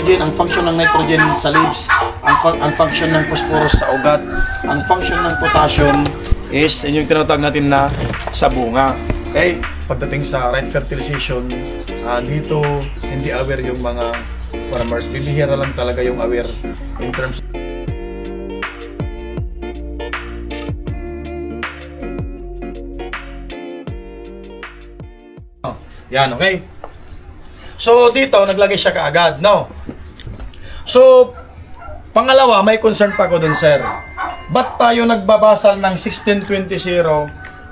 nitrogen, ang function ng nitrogen sa leaves, ang function ng phosphorus sa ugat, ang function ng potassium is yung tinatawag natin na sa bunga. Okay? Pagdating sa right fertilization, dito hindi aware yung mga farmers. Bibihira lang talaga yung aware in terms yan, okay? So, dito, naglagay siya kaagad, no? So, pangalawa, may concern pa ko dun, sir. Ba't tayo nagbabasal ng 1620?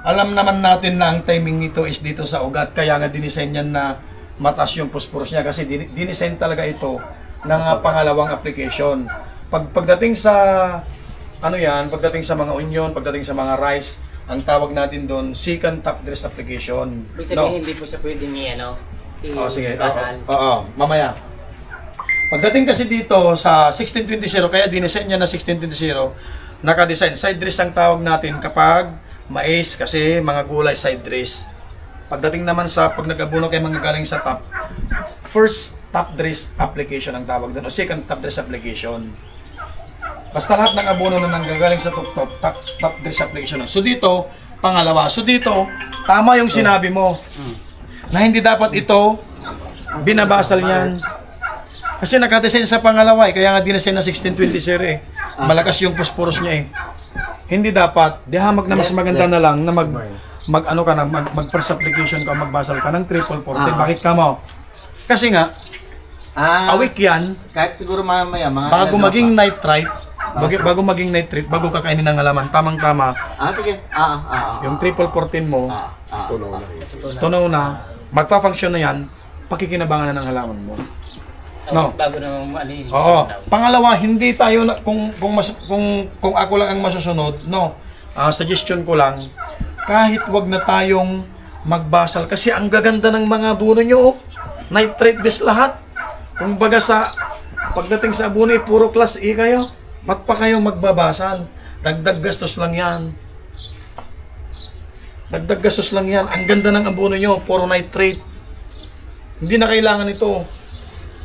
Alam naman natin na ang timing nito is dito sa ugat. Kaya nga dinisign yan na mataas yung phosphorus niya. Kasi dinisign talaga ito ng pangalawang application. Pagdating sa, ano yan, pagdating sa mga onion, pagdating sa mga rice, ang tawag natin doon, second top dress application. Ibig sabihin, hindi po siya pwede niya, no? Sige. Oo, mamaya. Pagdating kasi dito sa 1620, kaya dinisign niya na 1620, naka-design. Side dress ang tawag natin kapag mais, kasi mga gulay side dress. Pagdating naman sa pag nag-abuno kayo mga galing sa top, first top dress application ang tawag doon, o second top dress application. Basta lahat ng abono na nanggagaling sa top dress application. So dito, pangalawa. So dito, tama yung sinabi mo na hindi dapat ito binabasal niyan. Kasi nakadesign sa pangalawa kaya nga dinesign na 1620 malakas yung phosphorus niya Hindi dapat. Dihamag na mas maganda na lang na mag first application ka, magbasal ka ng triple 14. Bakit ka mo? Kasi nga, awik yan. Kahit siguro mamaya mga bago maging nitrite, bago maging nitrate, bago kakainin ng halaman, tamang-tama. Sige. Yung triple 14 mo, tunaw na, magpa-function na yan, pakikinabangan na ng halaman mo. No. Bago na malihin. Oo. Pangalawa, hindi tayo na, kung ako lang ang masusunod, no. Suggestion ko lang, kahit wag na tayong magbasal kasi ang gaganda ng mga abono nyo, nitrate based lahat. Kung baga sa pagdating sa abono, puro class E kayo. Ba't pa kayo magbabasal? Dagdag gastos lang yan. Dagdag gastos lang yan. Ang ganda ng abono nyo, puro nitrate. Hindi na kailangan ito.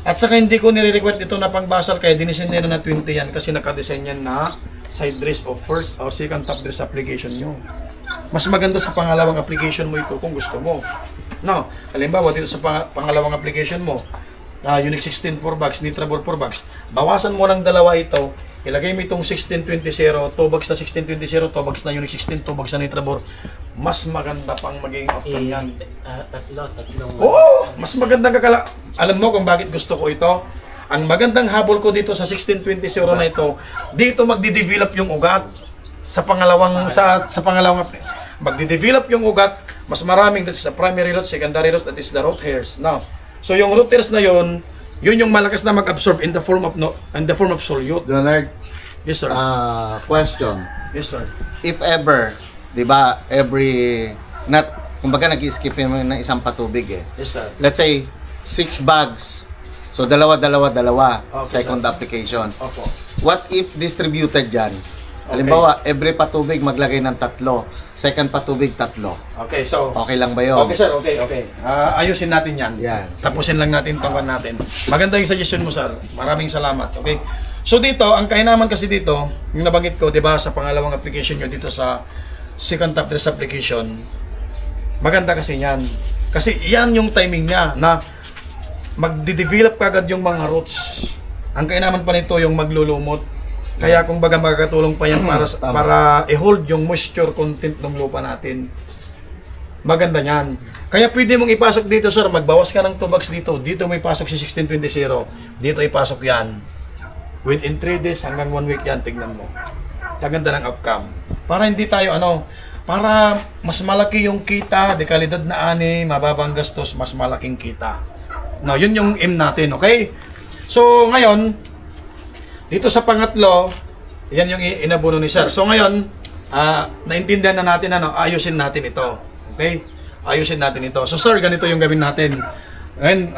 At saka hindi ko nire-require ito na pangbasal, kaya dinisign nila na 20 yan kasi nakadesign yan na side dress o first o second top dress application nyo. Mas maganda sa pangalawang application mo ito kung gusto mo. No, halimbawa dito sa pangalawang application mo, Unique 16 4 bags, Nitrabor 4 bags. Bawasan mo ng dalawa ito, ilagay mo itong 1620, 2 bags na 1620, 2 bags na Unique 16, 2 bags na Nitrabor. Mas maganda pang maging outcome yan. Tatlong. Oo, mas magandang kakala. Alam mo kung bakit gusto ko ito? Ang magandang habol ko dito sa 1620 na ito, dito magdi-develop yung ugat. Sa pangalawang magdi-develop yung ugat, mas maraming, that's the primary roots, secondary roots, that is the root hairs. Now, so yung root hairs na yun yung malakas na mag-absorb in the form of solute. Leonard, yes sir. Question. Yes sir. If ever, 'di ba, kumbaga nag-skip mo ng isang patubig Yes sir. Let's say 6 bags. So dalawa. Okay, second sir. application. Opo. What if distributed yan? Halimbawa, every patubig maglagay ng 3. Second patubig, 3. Okay, so Okay lang ba yun? okay sir, okay. Ayusin natin yan. Yan. Tapusin lang natin tungkol natin. Maganda yung suggestion mo sir. Maraming salamat. Okay. So dito, ang kainaman kasi dito, yung nabanggit ko, 'di ba, sa pangalawang application nyo dito sa second top dress application, maganda kasi yan. Kasi yan yung timing niya na magde-develop kagad yung mga roots. Ang kainaman pa nito yung maglulumot. Kaya kung baga magkatulong pa yan para i-hold yung moisture content ng lupa natin. Maganda yan. Kaya pwede mong ipasok dito sir, magbawas ka ng 2 bags dito. Dito may pasok si 1620. Dito ipasok yan. Within 3 days hanggang 1 week yan, tignan mo. Kaganda ng outcome. Para hindi tayo para mas malaki yung kita, dekalidad na ani, mababang gastos, mas malaking kita. No, yun yung aim natin, okay? So ngayon, dito sa pangatlo, yan yung inabuno ni sir. So ngayon, naintindihan na natin, ayusin natin ito. Okay? Ayusin natin ito. So sir, ganito yung gawin natin. Ngayon,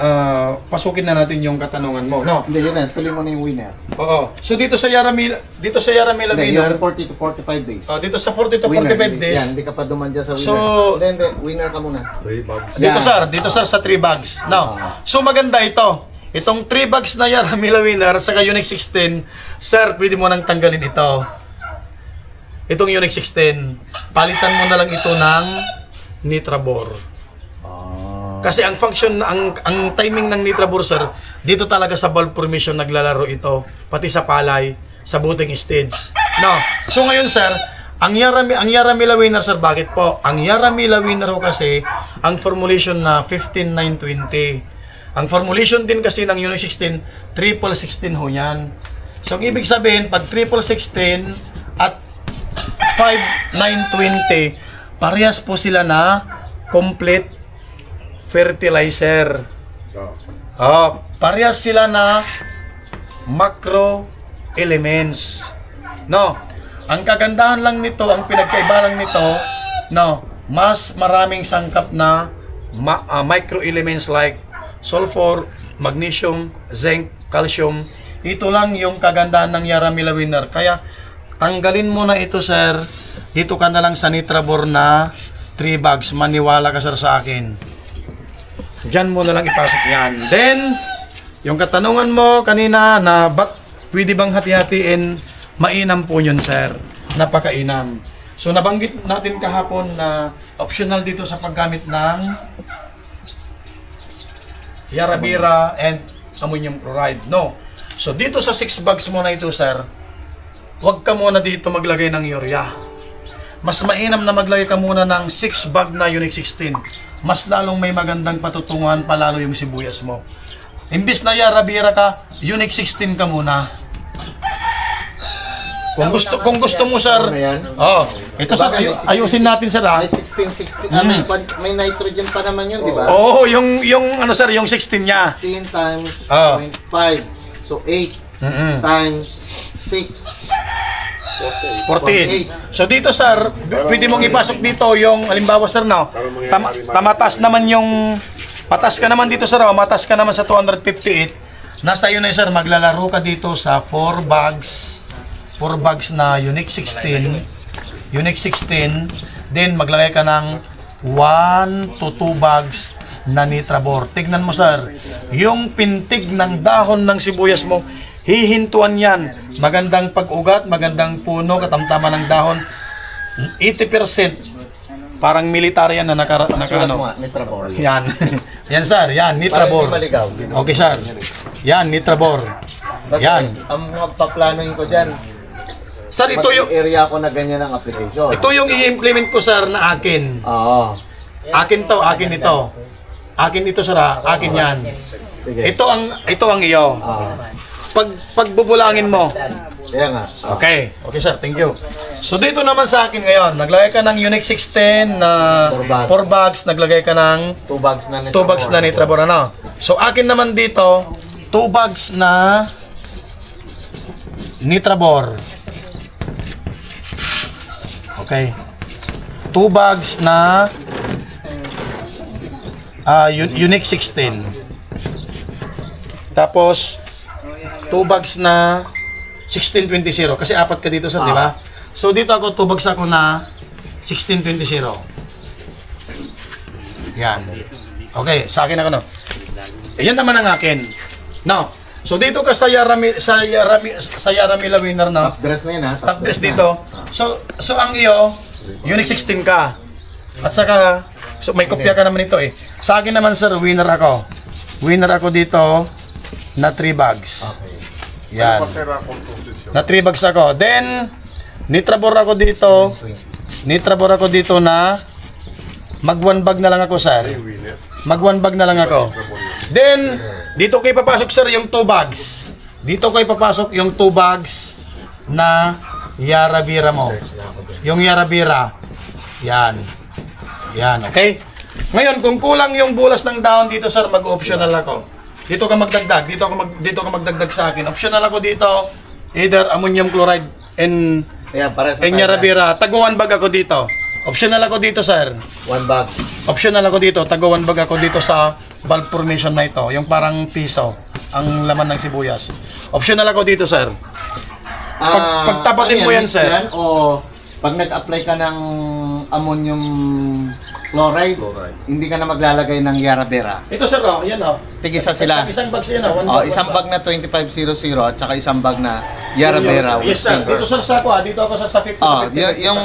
pasukin na natin yung katanungan mo, no? Hindi, yun na. Tuloy mo na yung winner. Oo. So dito sa Yaramila Hindi, you are 40 to 45 days. Dito sa 40 to 45 days. Yan, hindi ka pa duman dyan sa winner. So, hindi, winner ka muna. 3 bags. Dito sir sa 3 bags. Now, so maganda ito. Itong 3 bags na Yaramila Winner saka Unique 16, sir, pwede mo nang tanggalin ito. Itong Unique 16, palitan mo na lang ito ng Nitrabor. Kasi ang function, ang timing ng Nitrabor, sir, dito talaga sa valve formation naglalaro ito, pati sa palay, sa booting stage. No. So ngayon, sir, ang Yaramila Winner, sir, bakit po? Ang Yaramila Winner ho kasi, ang formulation na 15920. Ang formulation din kasi ng Unique 16, 1616 ho yan. So ang ibig sabihin, pag 1616 at 5920, parehas po sila na complete fertilizer. Parehas sila na macro elements. No. Ang kagandahan lang nito, ang pinagkaiba lang nito, no, mas maraming sangkap na micro elements like sulfur, magnesium, zinc, calcium. Ito lang yung kagandahan ng Yaramila Winner. Kaya tanggalin mo na ito, sir. Dito ka na lang sa Nitrabor na 3 bags. Maniwala ka, sir, sa akin. Diyan mo na lang ipasok yan. Then, yung katanungan mo kanina na pwede bang hati-hatiin, mainam po yun, sir. Napakainam. So, nabanggit natin kahapon na optional dito sa paggamit ng Yaramira and ammonium chloride. No. So, dito sa 6 bags mo na ito, sir, huwag ka muna dito maglagay ng urea. Mas mainam na maglagay ka muna ng 6 bag na Unique 16. Mas lalong may magandang patutunguhan palalo yung sibuyas mo. Imbis na Yaramira ka, Unique 16 ka muna. Kung gusto mo, sir. Ito sa ayusin natin, sir. May 16. May nitrogen pa naman yun, di ba? Oo, yung ano, sir, yung 16 niya. 16 times 0.5. So 8 times 6. 14. So dito, sir, pwede mong ipasok dito yung halimbawa, sir, no. Tamatas naman yung patas ka naman dito, sir. Matas ka naman sa 258. Nasa iyo na, sir, maglalaro ka dito sa 4 bags na Unique 16, then maglagay ka ng 1 to 2 bags na Nitrabor. Tignan mo, sir, yung pintig ng dahon ng sibuyas mo, hihintuan yan. Magandang pag-ugat, magandang puno, katamtaman ng dahon. 80% parang military yan na ano. Nitrabor. Yan. Yan, sir, yan, Nitrabor. Okay, sir. Yan, Nitrabor. Yan. Ang magpaplanoin ko dyan, sir, ito yung area ko na ganyan ang application. Ito yung i-implement ko, sir, na akin. Oo. Akin to, akin ito. Akin ito, sir, akin yan. Sige. Ito ang iyo. Pagbubulangin mo. Kaya nga. Okay. Okay, sir, thank you. So dito naman sa akin ngayon, naglagay ka ng Unique 16 na 4 bags, naglagay ka ng 2 bags na 2 bags na Nitrabor, ano. So akin naman dito, 2 bags na Nitrabor. Okay. 2 bags na Unique 16. Tapos 2 bags na 1620 kasi apat ka dito, sir, di ba? So dito ako 2 bags ako na 1620. Yan. Okay, sa akin ako, no. Yan naman ang akin. No. So dito ka sa Yaramila Winner, no. Top dress na yun, ha? Top dress dito. So ang iyo, Unique 16 ka. At saka, so may kopya ka naman ito, eh. Sa akin naman, sir, winner ako. Winner ako dito na 3 bags. Yan. Na 3 bags ako. Then, Nitrabor ako dito. Nitrabor ako dito na mag 1 bag na lang ako, sir. Mag 1 bag na lang ako. Then, dito kayo papasok, sir, yung 2 bags. Dito kayo papasok yung 2 bags na Yaramira mo. Yung Yaramira. Yan. Yan, okay? Ngayon, kung kulang yung bulas ng dahon dito, sir, mag-optional ako. Dito ka magdagdag. Dito ka magdagdag sa akin. Optional ako dito. Either ammonium chloride and Yaramira. Tago 1 bag ako dito. Optional ako dito, sir. 1 bag. Optional ako dito. Tago 1 bag ako dito sa valve formation na ito. Yung parang piso. Ang laman ng sibuyas. Optional ako dito, sir. Pagtapatin mo yan, sir. O pag nag-apply ka ng ammonium chloride, hindi ka na maglalagay ng Yara Vera. Ito sir, yan Tig-isa sila. Isang bag siya na. Isang bag na 2500 at saka isang bag na Yara Vera with Yes sir, silver. dito sir sa ako dito ako sa 50. Yung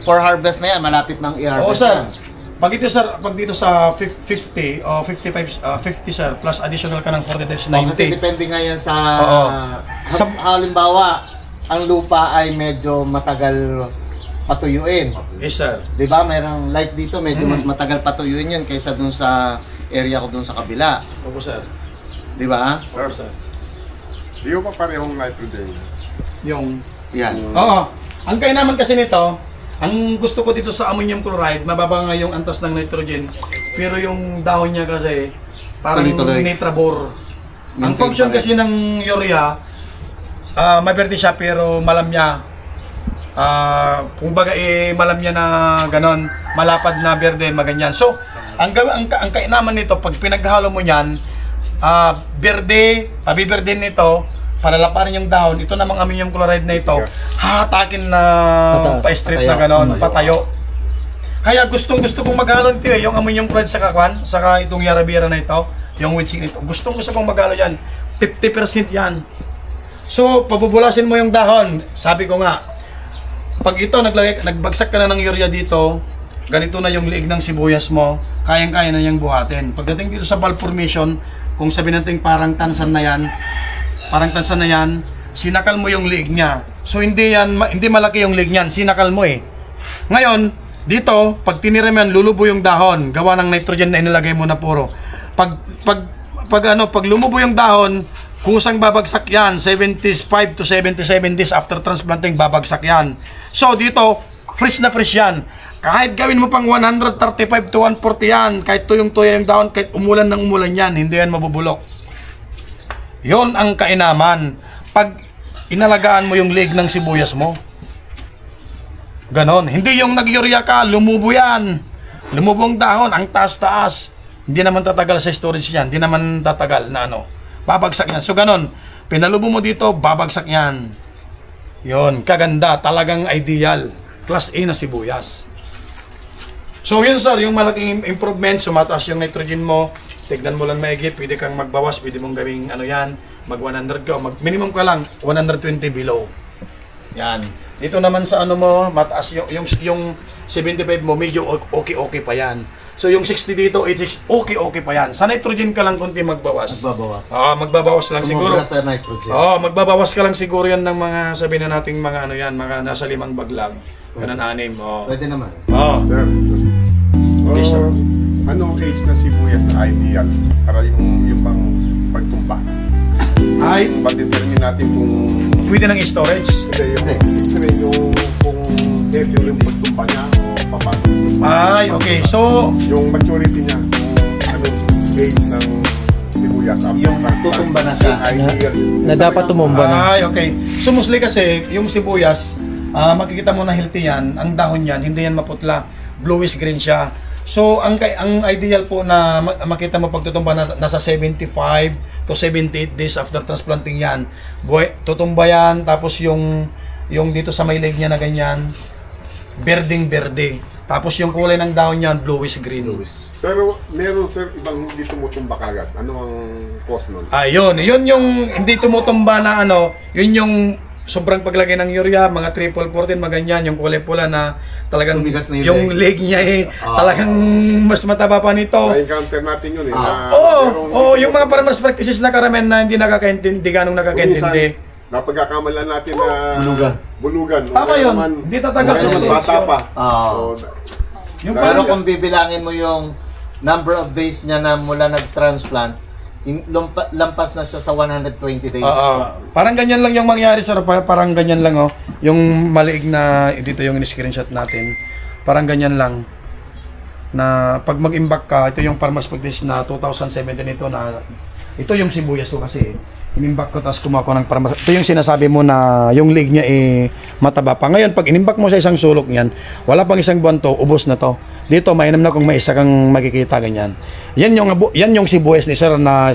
for harvest na yan, malapit ng i-harvest. Oo sir. yan. Pag dito sa 50 o 55 50 sir plus additional ka ng 40 days 90. Kasi depende nga yan sa, halimbawa, ang lupa ay medyo matagal patuyuin. Yes sir. 'Di ba? Mayroong like dito medyo mas matagal patuyuin 'yun kaysa dun sa area ko dun sa kabila. Opo sir. 'Di ba? Sir, sir. Di ba parehong nitrogen? Yung Yan. Oo. Ang kainaman kasi nito, ang gusto ko dito sa ammonium chloride, mababa nga yung antas ng nitrogen, pero yung dahon niya kasi parang Tuloy-tuloy. nitrabor. Ang Maintain function pa rin. kasi ng urea, maberde siya pero malamya. Kung baga malamya na ganon, malapad na berde, maganyan. So, ang kainaman nito, pag pinaghalo mo yan, berde, pabiberde nito, palalaparin yung dahon, ito namang ammonium chloride na ito, hatakin na pa-straight na ganon, patayo. Kaya gustong-gusto kong maghalo nito yung ammonium chloride sa kakwan, saka itong Yara Vera na ito, yung wheat seed nito. Gustong-gusto kong maghalo yan. 50% yan. So, pabubulasin mo yung dahon. Sabi ko nga, pag ito nagbagsak ka na ng urea dito, ganito na yung liig ng sibuyas mo, kayang-kaya na niyang buhatin. Pagdating dito sa bulb formation, kung sabi natin parang tansan na yan, sinakal mo yung liig niya. So hindi malaki yung liig niyan, sinakal mo eh. Ngayon, dito, pag tinira mo yan, lulubo yung dahon, gawa ng nitrogen na inilagay mo na puro. Pag lumubo yung dahon, kusang babagsak yan, 75 to 77 days after transplanting, babagsak yan. So dito, fresh na fresh yan. Kahit gawin mo pang 135 to 140 yan, kahit tuyong-tuya yung dahon, kahit umulan ng umulan yan, hindi yan mabubulok. Yon ang kainaman. Pag inalagaan mo yung leg ng sibuyas mo, ganon. Hindi yung nag-urea ka, lumubo yan. Lumubo ang dahon, ang taas-taas. Hindi naman tatagal sa storage yan, hindi naman tatagal na babagsak yan. So ganon, pinalubo mo dito, babagsak yan. Yon, kaganda, talagang ideal. Class A na sibuyas. So yun sir, yung malaking improvement, sumataas yung nitrogen mo, tignan mo lang maigi, pwede kang magbawas, pwede mong gawing mag 100 ka, minimum ka lang, 120 below. Yan. Dito naman sa mo, mataas yung 75 mo, medyo okay pa yan. So yung 60 dito, 86, okay pa yan. Sa nitrogen ka lang kunti magbawas. Magbabawas lang siguro. Sa nitrogen. Magbabawas ka lang siguro yan ng mga, sabihin na nating mga mga nasa 5 bag lang. Ganun 6. Pwede naman. Sir, Yes, sir. anong age na sibuyas na ideal para yung pang pagtumba? Ay, Pag-determine natin kung pwede ng storage. yung kung heavy yung pagtumba niya o paano. Ay, okay. So, Yung maturity niya, kung anong age ng sibuyas. Yung tutumba na siya. Ideal. Na dapat tumumba na. ay, okay. So, mostly kasi, yung sibuyas, makikita mo na healthy yan, ang dahon yan, hindi yan maputla. Bluish green siya. So, ang ideal po na makita mo pagtutumba nasa 75 to 78 days after transplanting yan. Tutumba yan, tapos yung dito sa may leg niya na ganyan, berdeng-berde. Tapos yung kulay ng dahon niyan, bluish green. Pero meron sir, ibang hindi tumutumba kagad. Ano ang cause nun? Yun yung hindi tumutumba na yun yung sobrang paglagay ng urea, mga triple 14, maganyan, yung kulay pula na talagang Tumigas na yung leg niya talagang mas mataba pa nito. Na-encounter natin yun eh. Yung mga farmers practices na karamihan na hindi nakakaintindi, ganong nakakaintindi. Napagkakamalan natin na bulugan. Tama yun, hindi tatagal sa storage bata yun. pa. Yung Pero parang, kung bibilangin mo yung number of days niya na mula nag-transplant, lampas na siya sa 120 days. parang ganyan lang yung mangyari sir, parang ganyan lang yung maliig na dito yung screenshot natin. Parang ganyan lang na pag mag-imbak ka, ito yung farmers practice na 2017 ito yung sibuyas ko kasi inimbak ko tapos kumuha ko ng farmers. Ito yung sinasabi mo na yung leg niya mataba pa. Ngayon pag inimbak mo sa isang sulok niyan, wala pang isang buwan to, ubos na to. Dito mainam na kung may isa kang makikita ganyan. Yan yung sibuyas ni sir na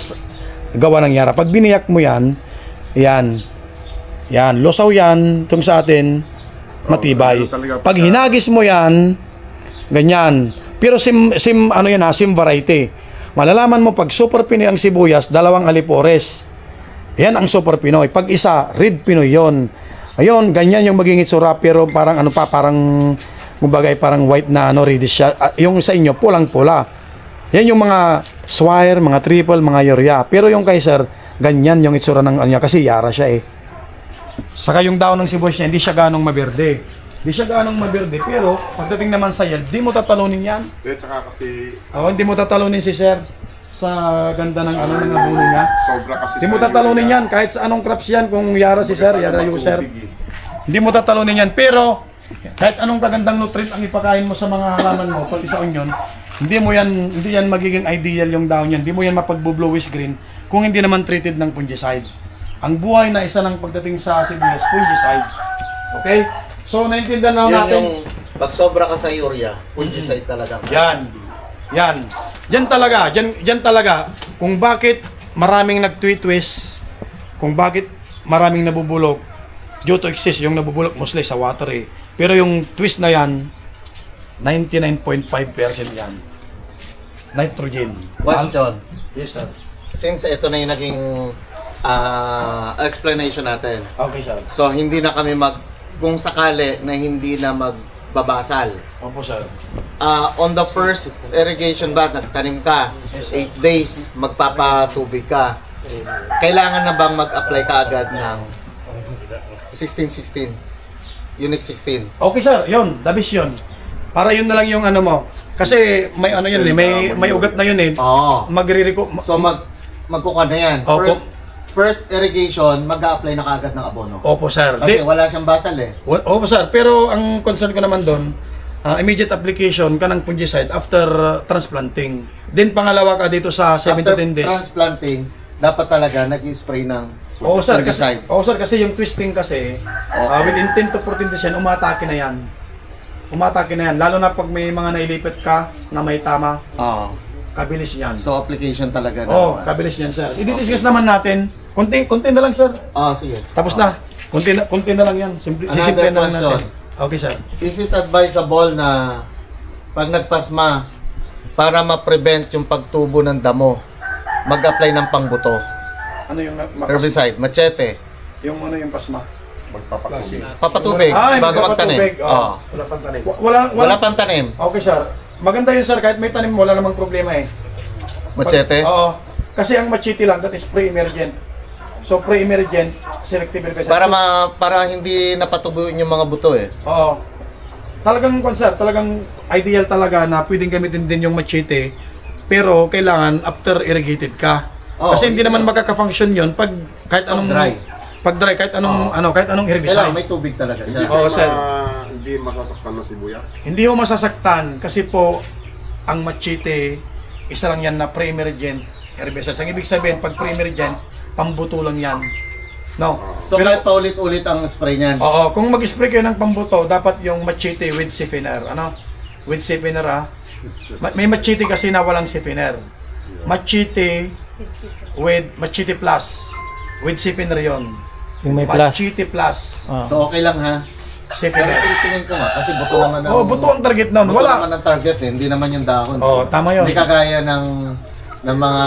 gawa ng Yara. Pag biniyak mo yan, lusaw yan, itong sa atin, matibay. Pag hinagis mo yan, Ganyan. Pero ano yan ha, sim variety. Malalaman mo pag Super Pinoy ang sibuyas, dalawang alipores. Yan ang Super Pinoy. Pag isa, Red Pinoy yon. Ayun, ganyan yung maging itsura, pero parang ano pa, parang kumbagay parang white na ano, reddish siya. Yung sa inyo, pulang-pula. Yan yung mga swire, mga triple, mga urea. Pero yung kay sir, ganyan yung itsura ng ano niya, kasi yara siya eh. Saka yung daon ng sibuyas niya, hindi siya ganong maberde. Hindi siya ganong maberde, pero pagdating naman sa yield, di mo tatalunin yan. Tsaka kasi Hindi mo tatalunin si sir sa ganda ng ano ng abuno niya. sobra kasi Hindi mo sa tatalunin urea. yan, kahit sa anong crops yan, kung yara si sir, yara yung sir. Matubig, Hindi mo tatalunin yan, pero kahit anong kagandang nutrient ang ipakain mo sa mga halaman mo, pati sa onion, hindi yan magiging ideal yung daon yan. Hindi mo yan mapagbo-bluish green kung hindi naman treated ng fungicide. Ang buhay na isa ng pagdating sa sibuyas, fungicide. Okay? So, naintindihan na Yan natin. yung pag sobra ka sa urea, fungicide talaga. Yan. Yan. Diyan talaga kung bakit maraming nag-twist, kung bakit maraming nabubulok due to excess yung nabubulok mostly sa water eh. Pero yung twist na yan 99.5% yan. Nitrogen. Question. Yes, sir. Since ito na yung naging explanation natin. Okay, sir. So hindi na kami kung sakali na hindi na magbabasal. Opo, sir. On the first irrigation ba, nagtanim ka, 8 days, magpapatubig ka. Kailangan na bang mag-apply ka agad ng 16-16? Unit 16. Okay, sir. Yun. Dabis yun. Para yun na lang yung ano mo. Kasi may ano yun eh. May ugat na yun eh. Oo. Magre-reco. So magkukuha na yan. Opo. First irrigation, mag-a-apply na kaagad ng abono. Opo, sir. Kasi wala siyang basal eh. Opo, sir. Pero ang concern ko naman doon, immediate application ka ng fungicide after transplanting. Then pangalawa ka dito sa 7 to 10 days. After transplanting, dapat talaga nag-spray ng Oo, sir. fungicide. Kasi yung twisting kasi, within 10 to 14 days yan, umatake na yan. Umatake na yan. Lalo na pag may mga nailipit ka na may tama, Oo. kabilis yan. So application talaga na. Kabilis yan, sir. I-discuss naman natin. Konti na lang, sir. Sige. Tapos na. Konti na lang yan. Sisimple na lang question. natin. Okay, sir. Is it advisable na pag nagpasma, para ma-prevent yung pagtubo ng damo, mag-apply ng pangbuto? Ano yung Herbicide, machete, yung ano yung pasma? Magpapatubig. papatubig bago magtanim. Oo. Wala pang tanim. Wala pang tanim. Okay, sir. Maganda yun, sir. Kahit may tanim, wala namang problema eh. Machete? Oo. Kasi ang machete lang, that is pre-emergent. So, pre-emergent, selective herbicide. Para hindi napatubuin yung mga buto eh. Oo. Talagang, sir, talagang ideal talaga na pwedeng gamitin din yung machete. Pero, kailangan after irrigated ka. Kasi hindi naman magkaka-function yun pag kahit anong dry. Pag dry, kahit anong herbicide. Kailangan may tubig talaga siya. Sir. Hindi masasaktan ng sibuyas. Hindi mo masasaktan kasi po ang machete, isa lang yan na pre-emergent herbicide. Ang ibig sabihin, pag pre-emergent, pambuto lang yan. No? So kahit paulit-ulit ang spray niyan. Oo, kung mag-spray kayo ng pambuto, dapat yung machete with siphoner. Ano? With siphoner may machete kasi na walang siphoner. Machete with machete plus. With siphoner yon. Yung may plus. Machete plus. So okay lang ha. Siphoner. Tingin ko nga kasi buto naman ang buto ang target nun. buto Wala. naman ang target eh, hindi naman yung dahon. Tama yun. Hindi kagaya ng mga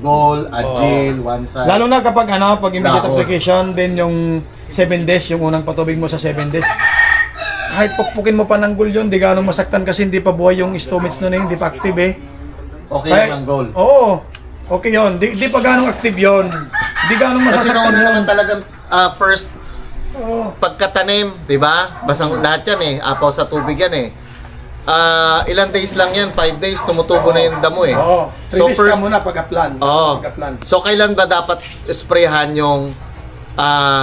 goal, agile, one side. Lalo na kapag pag immediate Dahon. application, then yung 7 days, yung unang patubig mo sa 7 days, kahit pukpukin mo pa ng goal yun, di ganong masaktan kasi hindi pa buhay yung stomach nun hindi pa active eh. Okay lang ang goal. Oo. Okay yun. Di pa ganong active yun. Di ganong Kasi masasaktan nauna yun. naman talagang first Oo. pagkatanim, 'di ba? Basang lahat 'yan eh, apaw sa tubig 'yan eh. Ilang days lang 'yan, 5 days tumutubo na yung damo eh. Oo. 3 So days first, ka muna pag-aplan. Oo. Pag-aplan. So kailan ba dapat sprayhan yung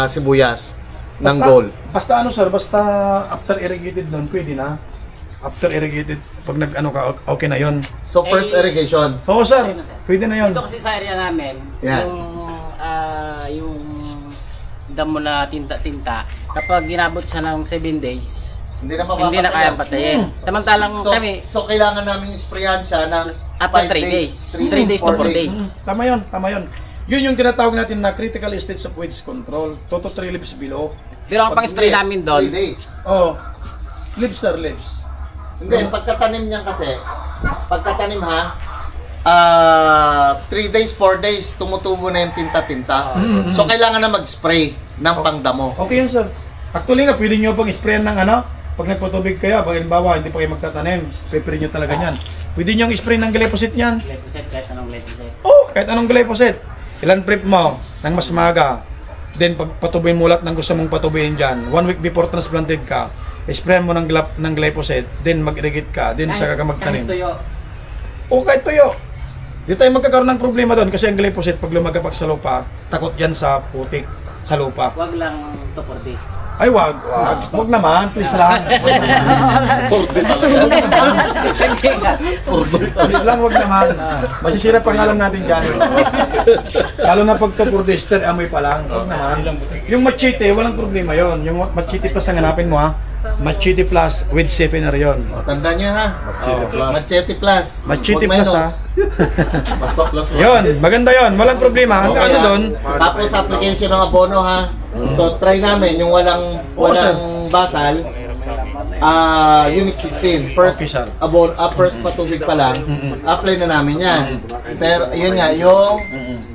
sibuyas ng goal? Basta sir, basta after irrigated nun, pwede na. After irrigated, pag okay na yun. So first irrigation. Oo sir, pwede na yun. Ito kasi sa area namin, Yan. yung damo na tinta-tinta, kapag ginabot siya ng 7 days, Hindi na hindi na kayang patayin. Samantalang kami, So kailangan namin sprayan siya ng after 5 3 days, 3 days to 4 days. Tama yun, tama yun. Yun yung tinatawag natin na critical stage of weeds control. 2 to 3 leaves below. Pero ang pang-spray namin 3 doon, days. Oh, leaves sir, leaves. Hindi, pagkatanim niyan kasi, pagkatanim ha, 3 days, 4 days, tumutubo na yung tinta-tinta. So, kailangan na mag-spray ng pangdamo. Okay yun, sir. Actually nga, pwede nyo pang sprayan ng ano, pag nagpatubig kayo, pag halimbawa, hindi pa kayo magtatanim, prepare nyo talaga yan. Pwede nyo spray ng glyphosate yan. Glyphosate, kahit anong glyphosate. Oh, kahit anong glyphosate. Ilan prep mo ng mas maga. Then pag patubuin mo lahat ng gusto mong patubuin dyan, 1 week before transplanted ka, sprayan mo ng glyphosate, then mag-irrigate ka, then saka ka magtanim. Kahit tuyo. O kahit tuyo. Di tayo magkakaroon ng problema doon kasi ang glyphosate pag lumagapak sa lupa, takot yan sa putik sa lupa. Wag lang 240. Ay wag naman, please lang. Please lang, wag naman. Masisira pangalan natin dyan. Lalo na pag topordester, amoy pa lang. Wag naman. Yung machete, walang problema yon. Yung machete plus ang hanapin mo ha. Machete plus with siphoner yon. Tandaan nyo ha, Machete Plus. Machete Huwag plus minus. ha. Yon, maganda yon. Walang problema. Ang Okay, ano ha? doon, Tapos application ng abono ha. So try namin yung walang basal. Unit 16. First Okay, sir. abono, first patubig pa lang. Apply na namin 'yan. Pero yun nga, yung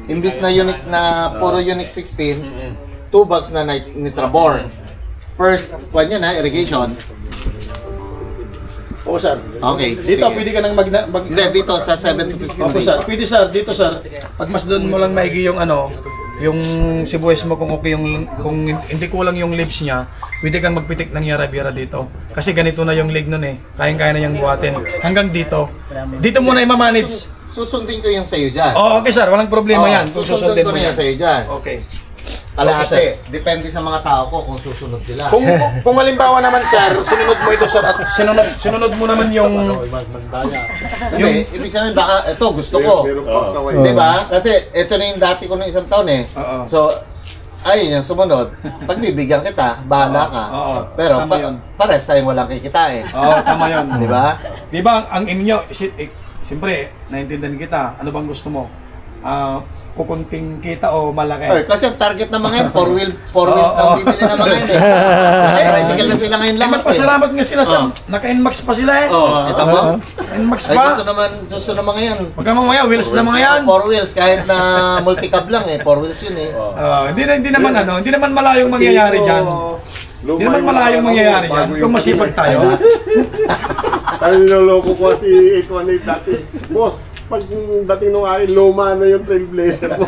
imbis na unit na puro Unit 16, 2 bags na Nitrabor. First, kwan yan ha, irrigation. Oo, sir. Okay. Dito, sige. pwede ka nang Hindi, dito sa 7 to 15 Opo, days. sir. Pwede, sir. Dito, sir. Pag mas doon mo lang maigi yung ano, yung sibuyas mo kung okay yung, kung hindi kulang yung leaves niya, pwede kang magpitik ng yara-bira dito. Kasi ganito na yung leg nun eh. Kayang-kaya na yung buhatin. Hanggang dito. Dito muna i-manage. Susundin ko yung sa'yo dyan. Oh, okay, sir. Walang problema yan. Kung susundin susundin ko mo na yan yan. sa'yo dyan. Okay. Kalahati. Depende sa mga tao ko kung susunod sila. Kung halimbawa naman, sir, sinunod mo ito, sir, at sinunod mo naman yung Hindi, ibig sabihin baka ito gusto ko. Meron pa sa way. Di ba? Kasi ito na yung dati ko ng isang taon eh. Oo. So, ayun yung sumunod. Pagbibigyan kita, bahala ka. Oo. Pero Tama yun. pares tayong walang kikitain. Oo, tama yun. Di ba? Di ba, ang inyo, siyempre, naintindihan kita, ano bang gusto mo? Kukunting kita o malaki? Ay, kasi ang target ng mga yan, 4 wheels na bibili ng mga yan eh. Naka-tricycle na sila ngayon lahat eh. Magpasalamat nga sila sa, naka-NMAX pa sila eh. Kita mo? NMAX Ay, pa. gusto na mga yan. Huwag ka mamaya, wheels na mga yan. 4 wheels, kahit na multi-cab lang eh. 4 wheels yun eh. Hindi naman malayong mangyayari dyan. Hindi naman malayong mangyayari dyan. Kung masipag tayo. Tayo niloloko ko si 818 dati. Boss, pag dating nung akin, luma na yung Trailblazer mo.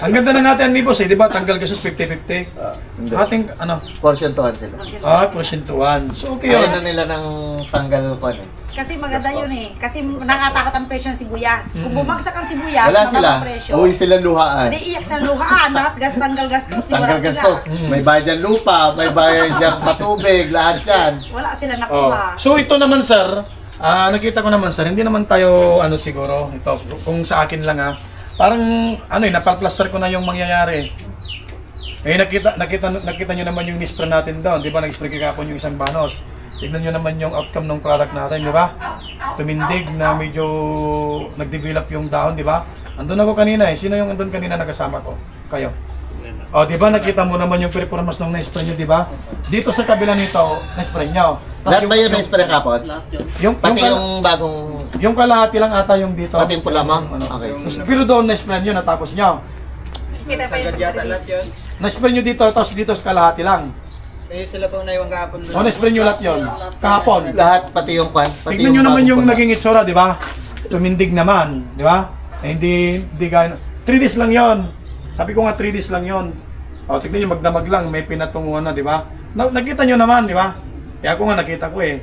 Ang ganda na natin ni boss eh, di ba? Tanggal gastos 50-50. Ating, ano? Porsyentuhan sila. Porsyentuhan. So, okay Ayaw yun. na nila ng tanggal ko eh. Kasi maganda yun eh. Kasi nakatakot ang presyo ng sibuyas. Kung bumagsak ang sibuyas, Wala mababa sila. ang presyo. Uwi sila luhaan. Hindi iyak sa luhaan. Lahat tanggal gastos. Di wala Tanggal sila. gastos. May bayad ng lupa, may bayad ng patubig, lahat yan. Wala sila Oh. nakuha. So ito naman sir, nakita ko naman sir, hindi naman tayo ano siguro, ito kung sa akin lang parang ano napalplaster ko na yung mangyayari. Nakita nyo naman yung nispray natin doon, di ba? Nag-spray kakapon yung isang banos. Tignan nyo naman yung outcome ng product natin, di ba? Tumindig na medyo nag-develop yung dahon, di ba? Andun ako kanina eh. Sino yung andun kanina nakasama ko? Kayo. O, di ba nakita mo naman yung performance ng na-spray nyo, di ba? Dito sa kabila nito, na-spray nyo. Lahat ba yun na-spray kapot? Pati yung bagong... Yung kalahati lang ata yung dito. Pati yung pula mo? Okay. Pero doon na-spray nyo, natapos nyo. Kita pa yung Na-spray nyo dito, tapos dito sa kalahati lang. Sila po naiwan kahapon. O, na-spray nyo lahat yun. Kahapon. Lahat, pati yung kwan. Pati Tignan nyo naman bagong yung pula. naging itsura, di ba? Tumindig naman, di ba? Hindi gano'n. 3 days lang yon. Sabi ko nga 3 days lang yon. O, tignan nyo, magdamag lang, may pinatunguhan na, di ba? Nakita nyo naman, di ba? Kaya ako nga nakita ko eh.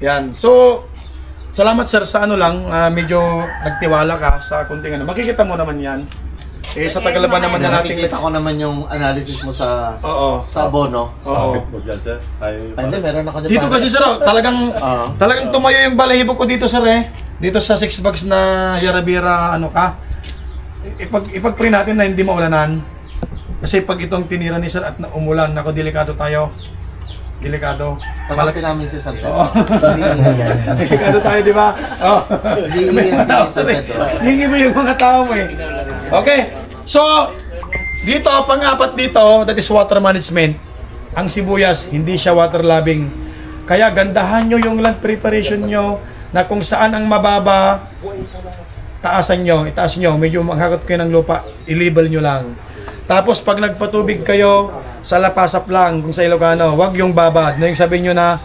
Yan. So, salamat sir sa ano lang, medyo nagtiwala ka sa kunting ano. Makikita mo naman yan. Eh, sa Tagalaban naman na nating Nakikita ko naman yung analysis mo sa Oo. abono. Oo. Ay, hindi, meron ako Dito kasi sir, talagang tumayo yung balahibo ko dito sir eh. Dito sa 6 bags na Yarabira ano ka. Ipag-pray natin na hindi maulanan. Kasi pag itong tinira ni sir at umulan, nako delikado tayo. Delikado. Malaki namin si San Pedro. Oo. Delikado tayo, di ba? Oo. Hindi May yan mga tao, si San sir, eh. Pedro. Hingi mo yung mga tao mo eh. Okay. So, dito, pang-apat dito, that is water management. Ang sibuyas, hindi siya water loving. Kaya gandahan nyo yung land preparation nyo na kung saan ang mababa, taasan nyo, itaas nyo, medyo maghakot kayo ng lupa, i-level nyo lang. Tapos pag nagpatubig kayo, sa lapasap lang, kung sa Ilocano, wag yung babad. Na yung sabihin nyo na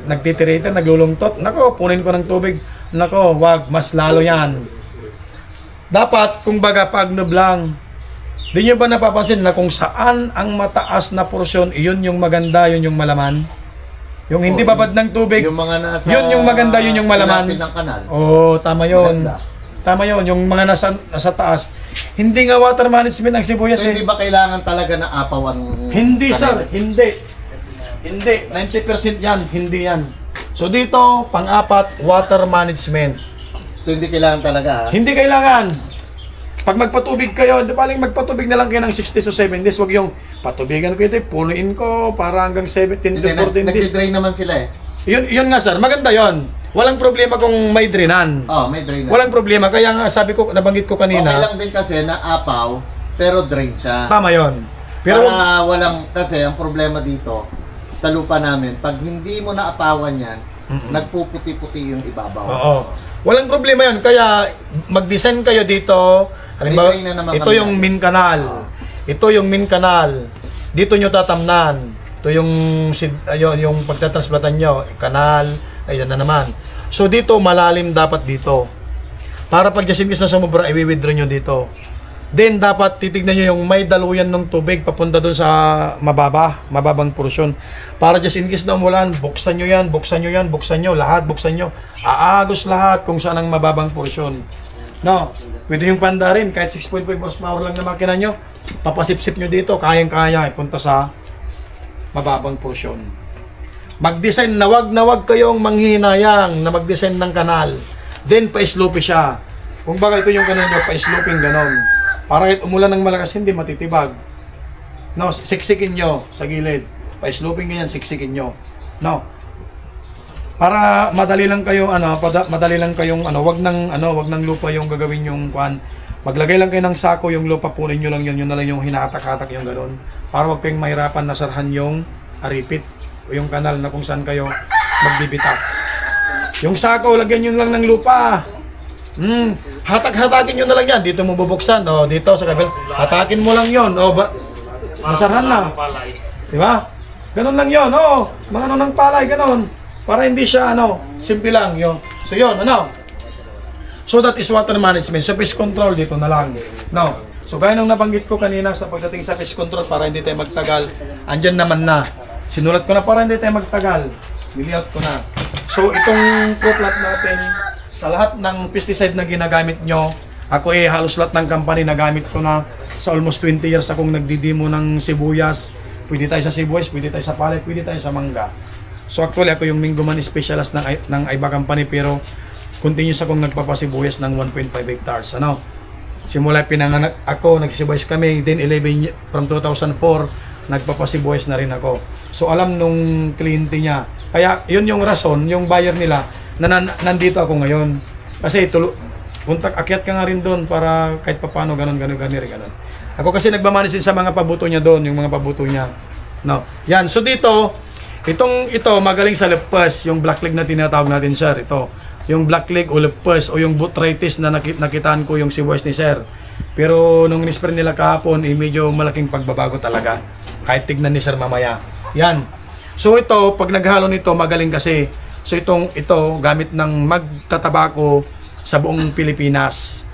nagtitirita, naglulungtot, nako, punin ko ng tubig, nako, wag, mas lalo yan. Dapat, kung baga, pagnob lang. Di nyo ba napapansin na kung saan ang mataas na porsyon, yun yung maganda, yun yung malaman? Yung hindi babad ng tubig, Yung mga nasa yun yung maganda, yun yung malaman. lapit ng kanal. Oo, tama yun. Maganda. Tama yun, yung mga nasa taas. Hindi nga water management ang sibuyas So, eh. hindi ba kailangan talaga na apaw ang Hindi kanal? sir, hindi. Hindi, 90% yan, hindi yan. So dito, pang-apat, water management. So, hindi kailangan talaga. Hindi kailangan. Pag magpatubig kayo, di baling magpatubig na lang kayo ng 60 to 7 days. Wag yung patubigan ko ito, punuin ko para hanggang 17 to Hindi, 14 days. nag-drain naman sila eh. Yun nga sir, maganda yon. Walang problema kung may drainan. Oh, may drain na. Walang problema, kaya nga sabi ko, nabanggit ko Okay kanina, lang din kasi na apaw, pero drain siya. tama yon. Pero Para walang, kasi ang problema dito, sa lupa namin, pag hindi mo naapawan yan, nagpuputi-puti yung ibabaw. oo. Walang problema 'yon. Kaya mag-design kayo dito. Halimbawa, May train na naman ito kami yung natin. main canal. Ito yung main canal. Dito nyo tatamnan. Ito yung ayun, yung pagtatransplatan nyo, kanal, ayun na naman. So dito malalim dapat dito. Para pag just in case na sumubra, i-withdraw nyo dito. Then dapat titignan nyo yung may daluyan ng tubig papunta doon sa mababang porsyon. Para just in case na umulan, buksan nyo yan, buksan nyo yan, buksan nyo, lahat buksan nyo. Aagos lahat kung saan ang mababang porsyon. No, pwede yung panda rin, kahit 6.5 horsepower lang na makina nyo, papasipsip nyo dito, kayang-kaya, ipunta sa mababang porsyon. Mag-design na wag kayong manghinayang na mag-design ng kanal. Then, pa-slope siya. Kung baka ito yung kanal nyo, pa-sloping ganon. Para kahit umulan ng malakas, hindi matitibag. No, siksikin nyo sa gilid. Pa-sloping ganyan, siksikin nyo. No. Para madali lang kayo madali lang kayong wag nang lupa yung gagawin yung kwan. Maglagay lang kayo ng sako, yung lupa punin niyo lang yun na lang yung hinahatak-hatak yung ganoon. Para wag kayong mahirapan na sarhan yung aripit o yung kanal na kung saan kayo magbibitak. Yung sako, lagyan niyo lang ng lupa. Hatak-hatakin nyo na lang yan. Dito mo bubuksan. O, dito sa kabila. Hatakin mo lang yon. O, nasarhan na. Diba? Ganon lang yon. O, mga ng palay, ganon. Para hindi siya, simple lang yun. So, yun, So, that is water management. So, pest control dito na lang. No. So, gaya nung nabanggit ko kanina sa pagdating sa pest control para hindi tayo magtagal, andyan naman na. Sinulat ko na para hindi tayo magtagal. Nilihat ko na. So, itong pro-plot natin, sa lahat ng pesticide na ginagamit nyo, ako halos lahat ng company nagamit ko na sa almost 20 years akong nagdidemo ng sibuyas. Pwede tayo sa sibuyas, pwede tayo sa palay, pwede tayo sa mangga. So actually ako yung Mingoman specialist ng Aiba Company, pero continuous akong nagpapasibuyas ng 1.5 hectares. Simula pinanganak ako, nagsibuyas kami, then 11 from 2004, nagpapasibuyas na rin ako. So alam nung kliyente niya. Kaya yun yung rason, yung buyer nila, na nandito ako ngayon. Kasi akyat ka nga rin doon para kahit papano ganon. Ako kasi nagmamanis din sa mga pabuto niya doon, yung mga pabuto niya. No. Yan, so dito, ito magaling sa lepus, yung black leg na tinatawag natin, sir. Ito, yung black leg o lepus o yung botrytis na nakitaan ko yung sibuyas ni sir. Pero nung in-spray nila kahapon, medyo malaking pagbabago talaga. Kahit tignan ni sir mamaya. Yan. So ito, pag naghalo nito, magaling kasi. So ito gamit ng magtatabako sa buong Pilipinas.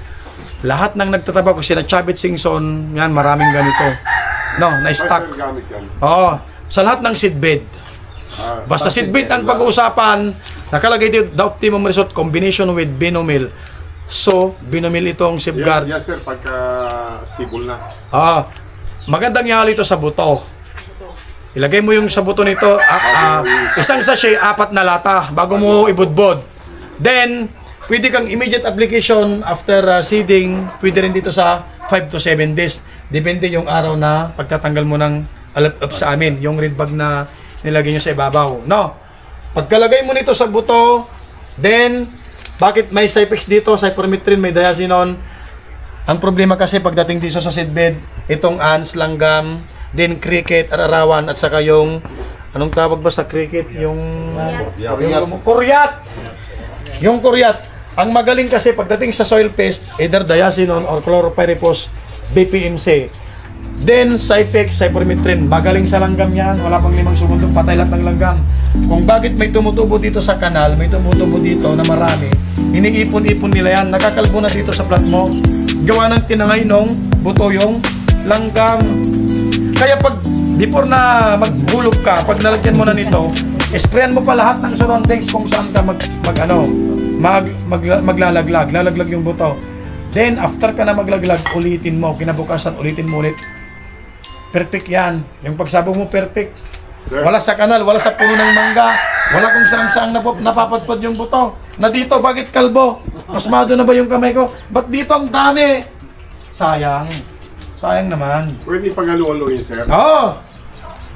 Lahat ng nagtatabako, sila Chavit Singson, yan, maraming ganito. No, na-stock. Oo, sa lahat ng seedbed. Basta seedbed ang pag-uusapan, nakalagay dito, the optimum result combination with Binomil. So, Binomil itong safeguard. Yes sir, pagka sibol na. Magandang ihalo ito sa buto. Ilagay mo yung sa buto nito, isang sachet, 4 na lata bago mo ibudbod. Then, pwede kang immediate application after seeding, pwede rin dito sa 5 to 7 days. Depende yung araw na pagtatanggal mo ng alap sa amin, yung red bag na nilagay nyo sa ibabaw. No? Pagkalagay mo nito sa buto, then, bakit may Cypex dito, cypermethrin, may diazinon? Ang problema kasi pagdating dito sa seedbed, itong ants, langgam, then cricket, ararawan, at saka yung Anong tawag ba sa cricket? Yung Kuryat. kuryat. Yung kuryat. Ang magaling kasi pagdating sa soil pest, either diazinon or chloropyrifos, BPMC. Then, Cypex, Cypermethrin. Magaling sa langgam yan. Wala pang 5 segundo, patay lahat ng langgam. Kung bakit may tumutubo dito sa kanal, may tumutubo dito na marami, iniipon-ipon nila yan. Nakakalbo na dito sa plat mo. Gawa ng tinangay nung buto yung langgam. Kaya pag, before na maghulog ka, pag nalagyan mo na nito, sprayan mo pa lahat ng surroundings kung saan ka maglalaglag. Lalaglag yung buto. Then, after ka na maglaglag, ulitin mo. Kinabukasan, ulitin mo ulit. Perfect yan. Yung pagsabog mo, perfect. Sir. Wala sa kanal, wala sa puno ng mangga, wala kung saan-saan napapadpad yung buto. Na dito, bakit kalbo? Pasmado na ba yung kamay ko? Ba't dito ang dami? Sayang. Sayang naman. Pwede pag-halo-haloin, sir. Oo.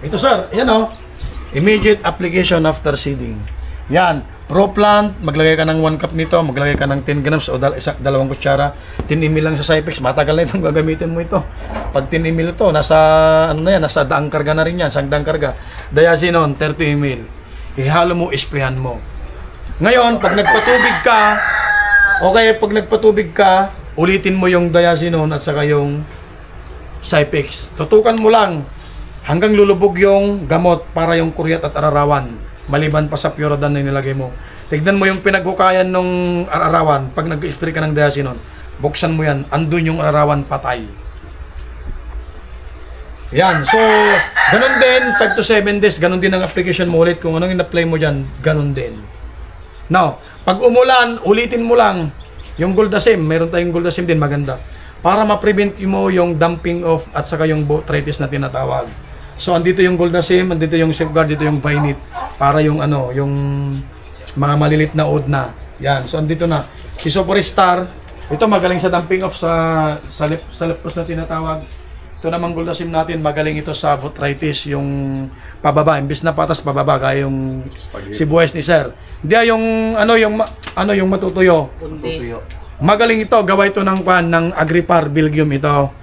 Ito sir, yan o. Immediate application after seeding. Yan. Pro-plant, maglagay ka ng 1 cup nito, maglagay ka ng 10 grams o 2 kutsara. 10 ml lang sa Cypex, matagal na itong gagamitin mo ito. Pag 10 ml ito, nasa, ano na yan, nasa daang karga na rin yan, sagdang karga. Diazinon, 30 ml. Ihalo mo, isprehan mo. Ngayon, pag nagpatubig ka, okay, pag nagpatubig ka, ulitin mo yung diazinon at saka yung Cypex. Tutukan mo lang hanggang lulubog yung gamot para yung kuryat at ararawan. Maliban pa sa Puradan na nilagay mo. Tignan mo yung pinaghukayan ng ararawan. Pag nag-spray ka ng diazinon, buksan mo yan, andun yung ararawan patay. Yan. So, ganun din, 5 to 7 days, ganun din ang application mo ulit. Kung anong in-apply mo dyan, ganun din. Now, pag umulan, ulitin mo lang. Yung Goldasim, meron tayong Goldasim din, maganda. Para ma-prevent mo yung dumping of at saka yung botrytis na tinatawag. So, andito yung Goldasim, andito yung Safeguard, dito yung Vinit. Para yung ano, yung mga malilit na oud na. Yan. So, andito na. Si Superstar, ito magaling sa dumping off sa lepros na tinatawag. Ito namang Goldasim natin, magaling ito sa botrytis, yung pababa. Imbis na patas, pababa, kaya yung sibuyas ni Sir. Hindi yung matutuyo. Tutuyo. Magaling ito, gawa ito ng Agripar, Belgium ito.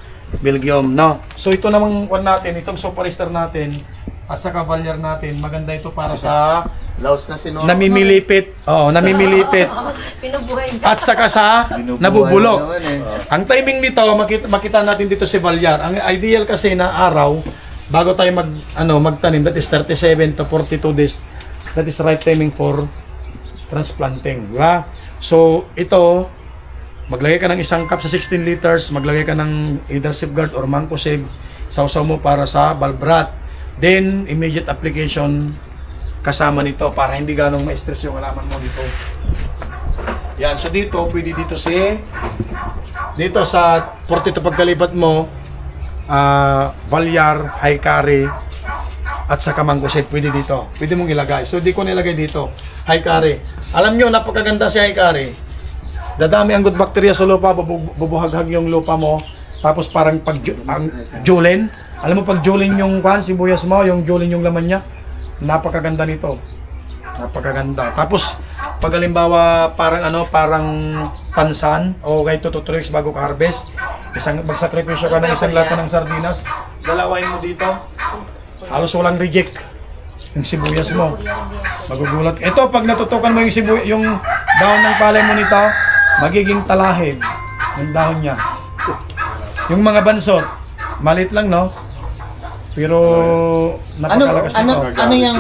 Belgium, no? So ito namang natin, itong Superstar natin at sa Cavalier natin, maganda ito para sa Laos na sinuro. namimilipit. Oo, namimilipit. At saka sa nabubulok. Ang timing nito, makita natin dito si Valier. Ang ideal kasi na araw bago tayo magtanim, that is 37 to 42 days. That is right timing for transplanting, di ba? So ito, maglagay ka ng 1 cup sa 16 liters, maglagay ka ng either Safeguard or Mancozeb, sausaw mo para sa Balbrat. Then, immediate application kasama nito para hindi ganong ma-stress yung halaman mo dito. Yan, so dito, pwede dito sa 42 pagkalipat mo, Valier, Hikari, at saka Mancozeb, pwede dito. Pwede mong ilagay. So, di ko nilagay dito. Hikari. Alam nyo, napakaganda si Hikari. Dadami ang good bacteria sa lupa, bubuhaghag yung lupa mo. Tapos parang pag julin. Alam mo pag julin yung sibuyas mo, yung julin yung laman niya. Napakaganda nito. Napakaganda. Tapos pag halimbawa parang pansan o kahit 2 to 3 weeks bago ka harvest, magsakripisyo ka ng 1 lata ng sardinas, dalawain mo dito. Halos walang reject yung sibuyas mo. Magugulat. Ito pag natutukan mo yung dahon ng palay mo nito, magiging talahib yung dahon niya. Yung mga bansot, maliit lang, no? Pero napakalakas nito. Ano yung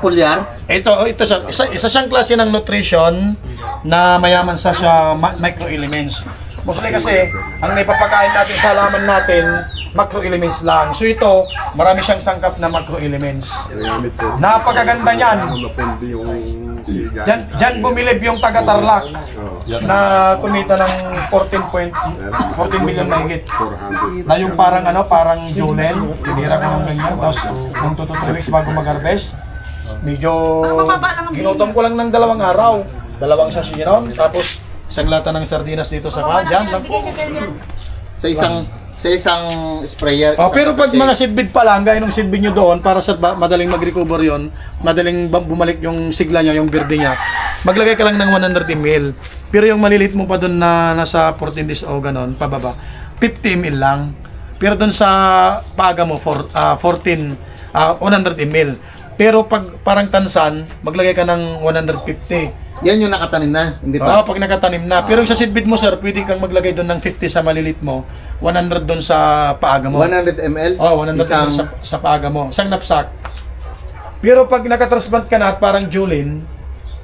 pulyar? Ito isa siyang klase ng nutrition na mayaman sa microelements. Mostly kasi ang naipapakain natin sa halaman natin, macroelements lang. So ito, marami siyang sangkap na macroelements. Napakaganda niyan. Diyan bumilib yung taga-Tarlac na kumita ng 14 million na higit. Na yung parang julen, tinira ko ng ganyan, tapos kung 2 to 3 weeks bago mag-harvest, medyo ginutom ko lang ng 2 araw. 2 sachet nun, tapos 1 lata ng sardinas dito sa dyan lang po. Sa isang sprayer. Pero pag mga seedbed pa lang, gaya ng seedbed nyo doon, para sa madaling mag-recover yon, madaling bumalik yung sigla niya, yung berde niya, maglagay ka lang ng 100 ml. Pero yung malilit mo pa doon na nasa 14 days o ganon, pababa, 50 ml lang. Pero doon sa paga mo, 100 ml. Pero pag parang tansan, maglagay ka ng 150. Yan yung nakatanim na, hindi Oo, pa? pag nakatanim na. Pero yung sa seedbed mo, sir, pwede kang maglagay doon ng 50 sa malilit mo, 100 doon sa paaga mo. 100 ml? Oh, 100 Isang... sa paaga mo. Isang knapsack. Pero pag nakatransplant ka na at parang Julin,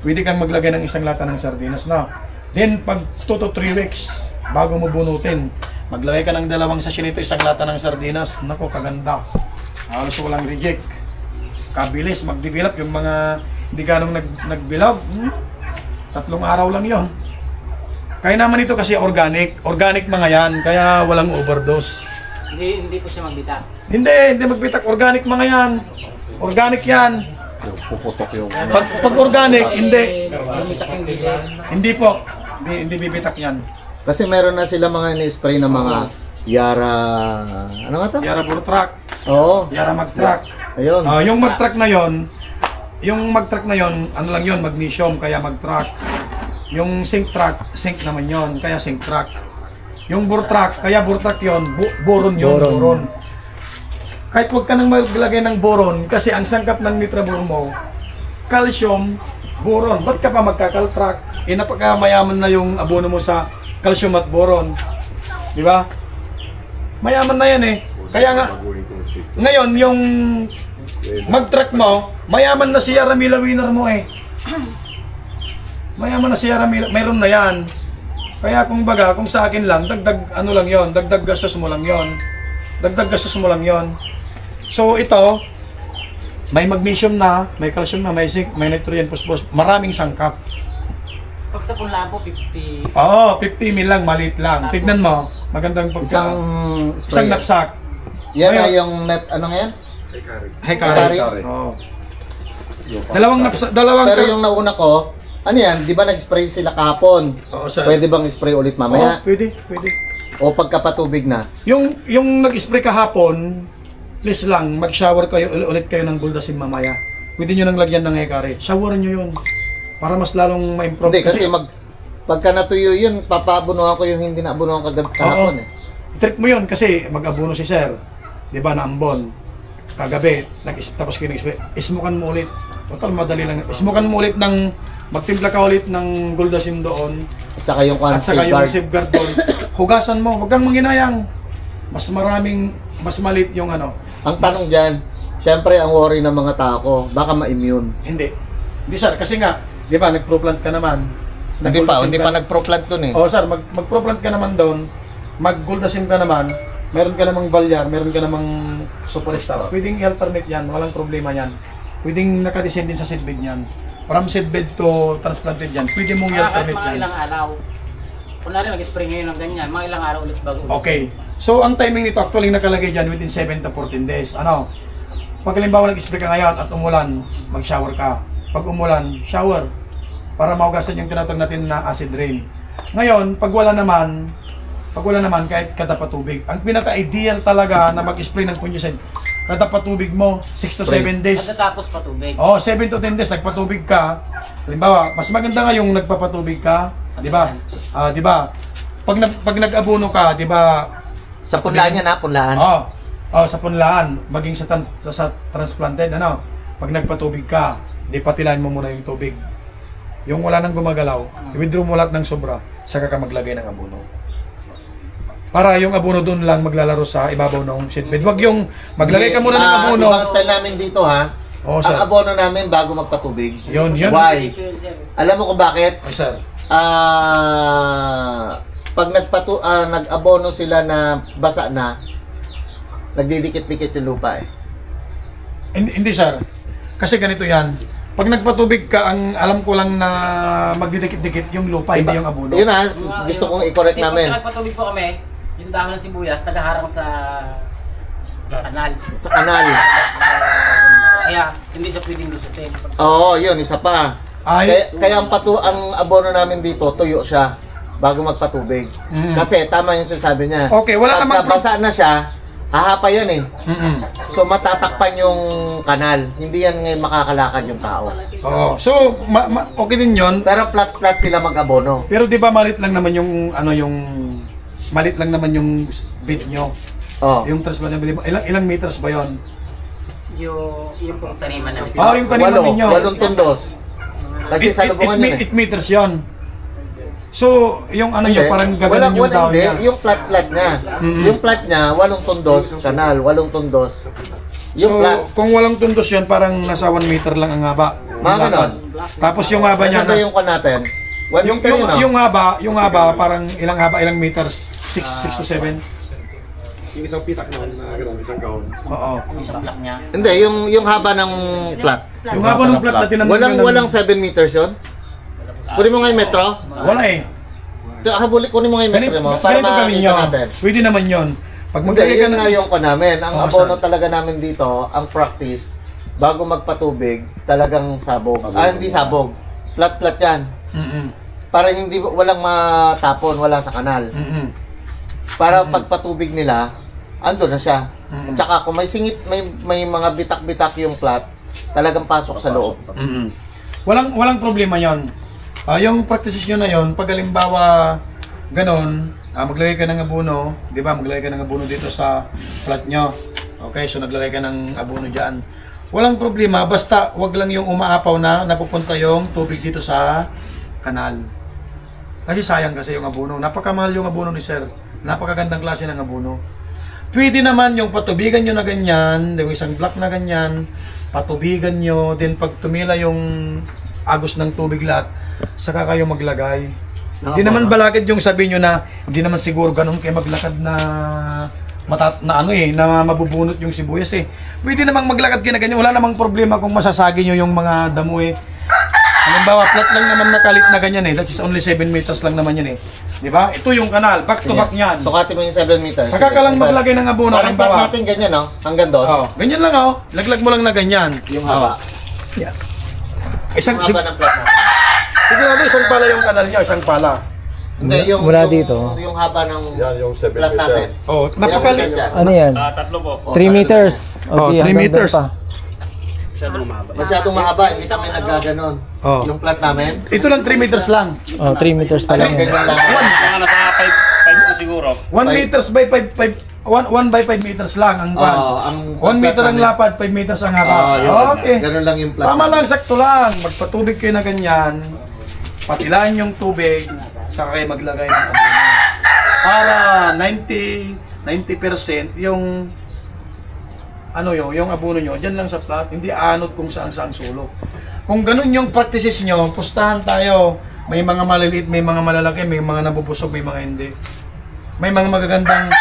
pwede kang maglagay ng isang lata ng sardinas na. Then, pag 2 to 3 weeks, bago mo bunutin, maglagay ka ng 2 sachet nito, isang lata ng sardinas. Nako, kaganda. Halos walang reject. Kabilis, mag-develop yung mga hindi ganong nagbilab. 3 araw lang yon. Kaya naman ito kasi organic. Organic mga yan, kaya walang overdose. Hindi po siya magbita. Hindi magbitak. Organic mga yan. Organic yan. Puputok yung... Pag organic, hindi. Bumitak yung diesel. Hindi po. Hindi bibitak yan. Kasi meron na sila mga ni-spray na mga Yara... Ano nga to? Yara Burtrack. Oo. Yara Magtrack. Ayun. Yung Magtrack na yon, ano lang yon, magnesium, kaya Magtrack. Yung Zinc Track, zinc naman yon, kaya Zinc Track. Yung Burtrack, kaya Burtrack yon, boron yun, boron. Kahit huwag ka nang maglagay ng boron, kasi ang sangkap ng nitrabur mo, calcium, boron. Ba't ka pa magkakaltrack? Napakamayaman na yung abono mo sa calcium at boron. Di ba? Mayaman na yan eh. Kaya nga, ngayon yung mag-track mo, mayaman na si Yaramila winner mo eh. Mayaman na si Yaramila, mayroon na yan. Kaya kung baga, kung sa akin lang, dagdag ano lang yon, dagdag gastos mo lang yon. Dagdag gastos mo lang yon. So ito, may magnesium na, may calcium na, may zinc, may nitrogen, phosphorus, maraming sangkap. Pag sa punlabo, 50. Oo, 50 ml lang, maliit lang. Tignan mo, magandang pagka... Isang Isang spray. knapsack. Yan na Ngayon- yung net, ano nga yan? Hikari. Hikari. Oo. Dalawang Pero yung nauna ko, ano yan, di ba nag-spray sila kahapon? Oo, sir. Pwede bang spray ulit mamaya? Pwede. O pagkapatubig na? Yung nag-spray kahapon, please lang, mag-shower kayo ulit kayo ng Goldasim mamaya. Pwede nyo nang lagyan ng hikari. Showeran nyo yun. Para mas lalong ma-improve. Hindi, kasi pagka natuyo yun, papabunuhan ko yung hindi naabunuhan kahapon eh. Trick mo yun kasi mag-abuno si sir. Di ba, naambon. Kagabi, tapos kayo nag-spray. Ismukan mo ulit. Total, madali lang. Ismukan mo ulit ng, magtimpla ka ulit ng Goldasim doon. At saka yung At saka yung safeguard. safeguard doon. Hugasan mo. Huwag kang manginayang. Mas malit yung ano. Ang tanong dyan, syempre ang worry ng mga tao, baka ma-immune. Hindi. Hindi sir, kasi nga, di ba, nag-proplant ka naman. Hindi pa nag-proplant dun eh. Oo sir, mag-proplant ka naman doon, mag-goldasim ka naman, meron ka namang valyar, meron ka namang superstar. Pwedeng i-alternate yan, walang problema yan. Pwedeng nakadescend din sa seedbed yan. From seedbed to transplanted yan, pwede mong Kahit i-alternate mga yan. ilang araw. Kunwari mag-spray ngayon ng ganyan, mga ilang araw ulit bago. Okay. So, ang timing nito, actually nakalagay dyan within 7 to 14 days. Ano? Pag halimbawa nag-spray ka ngayon at umulan, mag-shower ka. Pag umulan, shower. Para maugasan yung tinatawag natin na acid rain. Ngayon, pag wala naman kahit kada patubig. Ang pinaka-ideal talaga na mag-spray ng fungicide, kada patubig mo, 6 to 7 days. Pagkatapos patubig. Oh, 7 to 10 days nagpatubig ka. Halimbawa, mas maganda nga yung nagpapatubig ka, 'di ba? 'Di ba? Pag nag-abono ka, 'di ba? Sa punlaan yan ha, punlaan. Sa punlaan, maging sa transplanted ano. Pag nagpatubig ka, di patilahin mo muna yung tubig. Yung wala nang gumagalaw, i-withdraw mo lahat ng sobra, saka ka maglagay ng abono. Para yung abono doon lang maglalaro sa ibabaw ng seedbed. Wag yung maglagay ka muna ng abono. Ibang style namin dito ha. Oo, sir. Ang abono namin bago magpatubig. Yun. Why? Ito yun, sir. Alam mo kung bakit? Ay, sir. Pag nag-abono sila na basa na, nagdidikit-dikit yung lupa eh. Hindi, sir. Kasi ganito yan. Pag nagpatubig ka, ang alam ko lang na magdidikit-dikit yung lupa, hindi yung abono. Yun ha, gusto kong i-correct Kasi namin. pag nagpatubig po kami, yung dahon ng sibuyas, nagaharang sa kanal. Sa kanal. Kaya, hindi siya pwedeng lusutin. Oo, yun, isa pa. Kaya ang abono namin dito, tuyo siya bago magpatubig. Kasi tama yung sinasabi niya. Okay, wala namang basa na siya, hahapa yan eh. So matatakpan yung kanal. Hindi yan ngayon makakalakad yung tao. Oh, so okay din 'yon. Pero flat sila mag-abono. Pero 'di ba malit lang naman yung bed nyo. Oh. Yung transplant niya, ilang meters ba yon? Yung pong taniman namin. Yung taniman ninyo. 8 tundos. Kasi sa lubungan yun eh. 8 meters yon. So, yung ano nyo, parang gaganon yung daon niya. Yung plat niya. Yung plat niya, 8 tundos, kanal, 8 tundos. Yung So, kung walang tundos yun, parang nasa 1 meter lang ang haba. Mga ganon. Tapos yung haba niya, Nasaan ba yung natin? 1 yung, meter yun, no? yung haba, parang ilang haba, ilang meters? 6 to 7? Yung isang pitak na gano'n, isang kahon. Oo. Isang block niya. Hindi, yung haba ng plat. Yung haba ng plat na tinanong Walang 7 meters yun? Kunin mo nga yung metro. Wala eh. Kunin mo nga yung metro mo para Ganito gawin makakita nyo. natin. Pwede naman yun. Pag Hindi, maglagay ka yun ng... nga yung namin. Ang Oo, abono sir. talaga namin dito, ang practice, bago magpatubig, talagang sabog. Hindi sabog. Plat-plat yan. Para hindi walang matapon, wala sa kanal. Para pagpatubig nila, ando na siya. At saka kung may singit, may mga bitak-bitak yung plat, talagang pasok sa loob. Walang problema yon. Yung practices nyo na yon, pag halimbawa ganon, maglagay ka ng abono, di ba? Maglagay ka ng abono dito sa plat nyo. Okay, so naglagay ka ng abono dyan. Walang problema, basta wag lang yung umaapaw na napupunta yung tubig dito sa kanal. Kasi sayang kasi yung abono. Napakamahal yung abono ni Sir. Napakagandang klase ng abono. Pwede naman yung patubigan nyo na ganyan, yung isang block na ganyan, patubigan nyo, then pag tumila yung agos ng tubig lahat, saka kayo maglagay. Hindi naman balakid yung sabi nyo na hindi naman siguro ganun kayo maglakad na na mabubunot yung sibuyas eh. Pwede namang maglakad kayo na ganyan, wala namang problema kung masasagi nyo yung mga damo eh. Halimbawa, flat lang naman nakalit na ganyan eh. That is only 7 meters lang naman yan eh. Di ba? Ito yung kanal, back to back niyan. Sukatin mo yung 7 meters. Saka ka lang maglagay ng abono. Parang plat natin ganyan, no? Hanggang doon. Oh, ganyan lang oh. Laglag mo lang na ganyan. Yung haba. Yeah. Isang Yung haba ng plat natin. sigurado isang pala yung kanal niya, isang pala. Hindi, Mula dito. Yung haba ng Yan, yung 7 plat natin. meters. Oh, napakalit. Ano yan? Tatlo po. 3 meters. Oh, 3 hanggang doon meters. pa. Masyadong mahaba, hindi kami naggaganon. Oh. Yung plat namin, Ito lang 3 meters lang. Oh, 3 meters pa lang yan. ganyan lang. Mga nasa 5 po siguro. 1 meters by 1 by 5 meters lang ang kwan. Oo, ang 1 meter plat ang namin. lapad, 5 meters ang haba. Yun. Okay. Ganun lang yung plat. Tama lang, sakto lang. Magpatubig kayo na ganyan. Patilaan yung tubig, saka kayo maglagay ng abono. Para 90% yung yung abono nyo, dyan lang sa plat, hindi anod kung saan sulok. Kung ganun yung practices nyo, pustahan tayo. May mga maliliit, may mga malalaki, may mga nabubusog, may mga hindi. May mga magaganda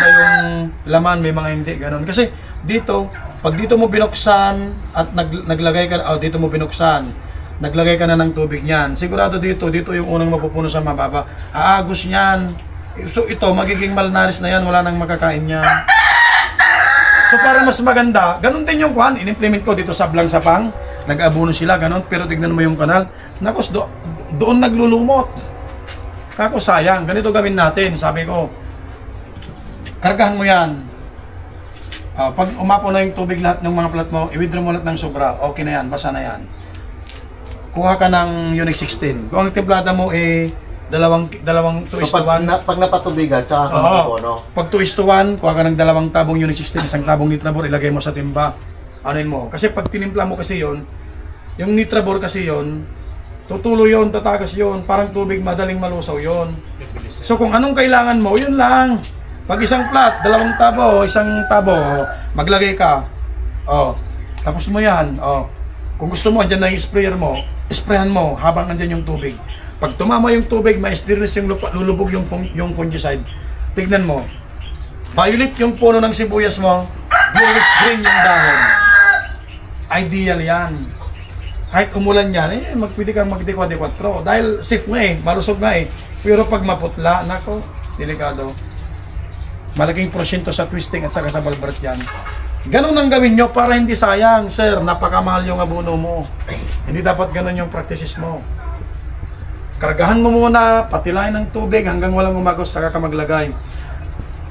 yung laman, may mga hindi, ganun. Kasi dito, pag dito mo binuksan at naglagay ka, dito mo binuksan, naglagay ka na ng tubig niyan, sigurado dito yung unang mapupuno sa mababa. Aagos niyan. So ito, magiging malnaris na yan, wala nang makakain niyan. So para mas maganda, ganun din yung kwan, in-implement ko dito sa Blangsapang, nag-abono sila, ganun, pero tignan mo yung kanal, nakos doon naglulumot. Kako sayang, ganito gawin natin, sabi ko, kargahan mo yan. Pag umapo na yung tubig lahat ng mga plat mo, i-withdraw mo lahat ng sobra, okay na yan, basa na yan. Kuha ka ng Unix 16. Kung ang templada mo dalawang 2 is to 1. Pag napatubigan, tsaka kung Oo. abono. Pag 2 is to 1, kuha ka ng 2 tabong Unix 16, isang tabong Nitrabor, ilagay mo sa timba. Anuin mo. Kasi pag tinimpla mo kasi yon, yung Nitrabor kasi yon, tutulo yon, tatagas yon, parang tubig madaling malusaw yon. So kung anong kailangan mo, yun lang. Pag isang plat, 2 tabo, isang tabo, maglagay ka. Tapos mo yan. Kung gusto mo, andyan na yung sprayer mo, sprayan mo habang andyan yung tubig. Pag tumama yung tubig, ma-sterilize yung lupa, lulubog yung fungicide. Tignan mo. Violet yung puno ng sibuyas mo, bluish green yung dahon. Ideal yan. Kahit umulan yan, pwede kang mag-4 dahil safe nga malusog nga Pero pag maputla, nako, delikado. Malaking porsyento sa twisting at saka sa balbert yan. Ganun ang gawin nyo para hindi sayang, sir. Napakamahal yung abono mo. Hindi dapat ganun yung practices mo. Kargahan mo muna, patilayan ng tubig hanggang walang umagos, saka ka maglagay.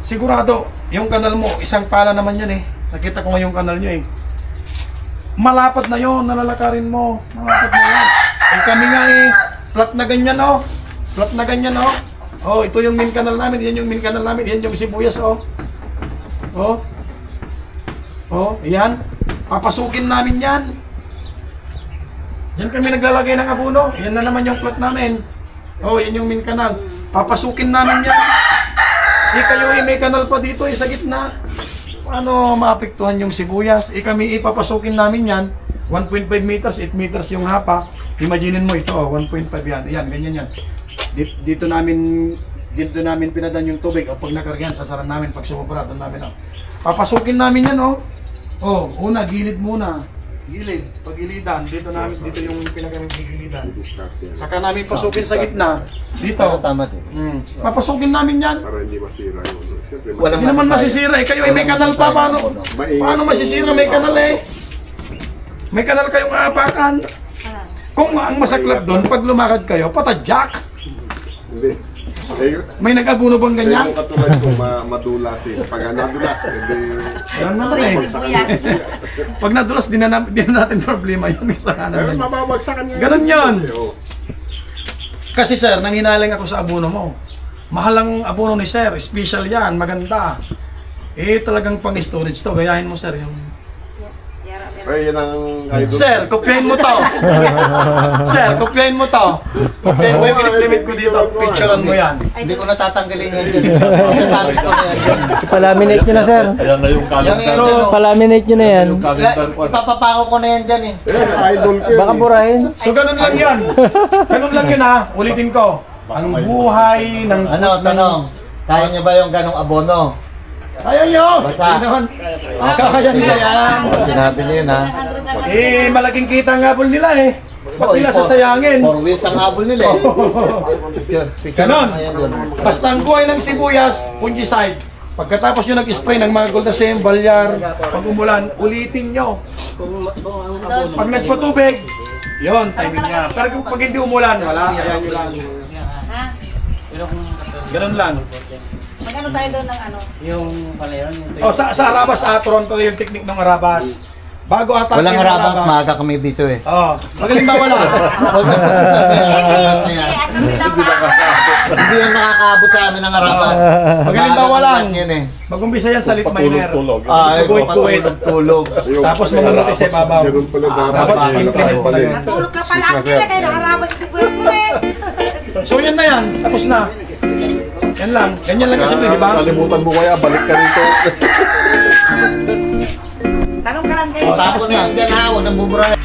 Sigurado, yung kanal mo, isang pala naman yan Nakita ko nga yung kanal nyo Malapad na yon, nalalakarin mo. Malapad na yon. Kami nga flat na ganyan Flat na ganyan Oh, ito yung main canal namin, yan yung main canal namin, yan yung sibuyas, oh. Oh. Oh, yan. Papasukin namin yan. Yan kami naglalagay ng abono. Yan na naman yung plot namin. Oh, yan yung main canal. Papasukin namin yan. Kayo may kanal pa dito sa gitna. Paano maapektuhan yung sibuyas? Kami ipapasukin namin yan. 1.5 meters, 8 meters yung hapa. Imaginin mo ito, 1.5 yan. Yan, ganyan yan. Dito namin pinadan yung tubig. O pag nakargaan, sasaran namin. Pag sumubra, doon namin. Papasukin namin yan, oh. Oh, una, gilid muna. Gilid, pagilidan. Dito yung pinagigilidan. Saka namin pasukin sa gitna. Dito. Tama din. Papasukin namin yan. Para hindi masira yung ano. Siyempre, Walang Hindi naman masisira eh. Kayo ay may kanal pa. Paano masisira? May kanal eh. May kanal kayong aapakan. Kung ang masaklap doon, pag lumakad kayo, patadyak. Hindi. Eh, May nag-abuno bang ganyan? yung katulad ko, madulas eh. Pag nadulas, hindi... Ganun na Sorry, eh. sibuyas. Pag nadulas, di na natin problema yung isa Pero kanan. mababagsakan niya. Ganun yun. Oo. Kasi sir, nanginaling ako sa abono mo. Mahal ang abono ni sir. Special yan. Maganda. Talagang pang-storage to. Gayahin mo sir yung... Ay, yan ang idol. Sir, kopyahin mo to. Sir, kopyahin mo to. Kopyahin mo yung i-implement ko dito. Picturean mo yan. Hindi ko natatanggalin yan dyan. Masasabi ko na yan dyan. Palaminate nyo na, sir. Ayan na yung Yan yan So, dyan, oh. Palaminate nyo na yan. Ipapapako ko na yan dyan eh. Idol ko. Baka burahin. So ganun lang yan. Ganun lang yun ha. Ulitin ko. Ang buhay ng... Ano, tanong. Kaya niyo ba yung ganong abono? Kaya nyo! Basa. Ganun. Kaya nila yan. O, sinabi niyo yun ha. Malaking kita ang habol nila eh. Ba't Oh, nila ipo- sasayangin? 4 wheels ang habol nila eh. Yun, picture Ganon. mo yan dun. Basta ang buhay ng sibuyas, fungicide. Pagkatapos nyo nag-spray ng mga Goldacem, Balyar, pag umulan, ulitin nyo. Pag nagpatubig, yun, timing niya. Pero kung pag hindi umulan, wala, kaya nyo lang. Ha? Pero kung Ganun lang. Magano tayo doon ng ano? yung pala yun, yung Oh, sa Arabas, Toronto yung technique ng Arabas. Bago atake Walang ng harabas, maaga kami dito eh. Oh, magaling ba wala? Huwag na pagkasabihin ang harabas na yan. Hindi yan makakaabot sa amin ang harabas. Magaling ba Maaga walang? kami yan eh. Mag-umpisa yan sa lip miner. Patulog-tulog. Ay, Kuwait. tulog. Tapos mamunuti sa ibabaw. Ganun pala Dapat implement mo na yun. Natulog ka pala. Ang kila kayo nakarabas sa sibuyas mo eh. So yan na yan, tapos na. Yan lang, ganyan lang kasi di ba? Kalimutan mo kaya, balik ka rito. Tanong ka lang kayo. Tapos na, yan ha, huwag nang buburahin.